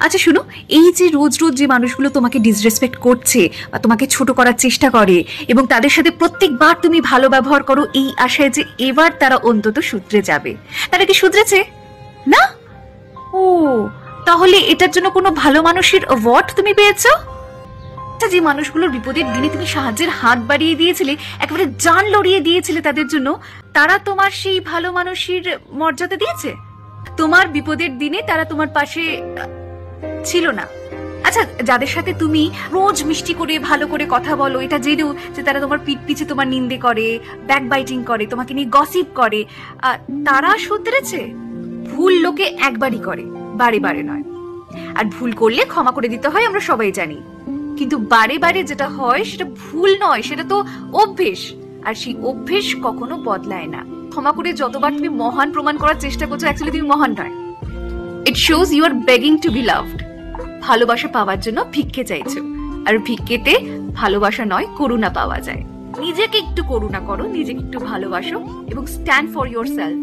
আচ্ছা শুনো, এই যে রোজ রোজ যে মানুষগুলো তোমাকে ডিসরেসপেক্ট করছে বা তোমাকে ছোট করার চেষ্টা করে এবং তাদের সাথে প্রত্যেকবার তুমি ভালো ব্যবহার করো এই আশায় যে এবার তারা অন্তত শুধরে যাবে, তারা কি শুধরেছে? না। ও, তাহলে এটার জন্য কোনো ভালো মানুষের অ্যাওয়ার্ড তুমি পেয়েছো? যে মানুষগুলোর বিপদের দিনে তুমি সাহায্যের হাত বাড়িয়ে দিয়েছিলে, একেবারে জান লড়িয়ে দিয়েছিলে তাদের জন্য, তারা তোমার সেই ভালো মানুষের মর্যাদা দিয়েছে? তোমার বিপদের দিনে তারা তোমার পাশে ছিল না? আচ্ছা, যাদের সাথে তুমি রোজ মিষ্টি করে ভালো করে কথা বলো, এটা জেনেও যে তারা তোমার পিঠ পিছে তোমার নিন্দে করে, ব্যাকবাইটিং করে, তোমাকে নিয়ে গসিপ করে, তারা শুধরেছে? ভুল লোকে একবারই করে, বারে বারে নয়। আর ভুল করলে ক্ষমা করে দিতে হয়, আমরা সবাই জানি। কিন্তু বারে বারে যেটা হয় সেটা ভুল নয়, সেটা তো অভ্যেস, আর সেই অভ্যেস কখনো বদলায় না। ক্ষমা করে যতবার তুমি মহান প্রমাণ করার চেষ্টা করছো, অ্যাকচুয়ালি তুমি মহান নয়। It shows you are begging to be loved. ভালোবাসা পাওয়ার জন্য ভিক্ষে চাইছো, আর ভিক্ষেতে ভালোবাসা নয়, করুণা পাওয়া যায়। নিজেকে একটু করুণা করো, নিজেকে একটু ভালোবাসো এবং স্ট্যান্ড ফর ইয়োর সেলফ।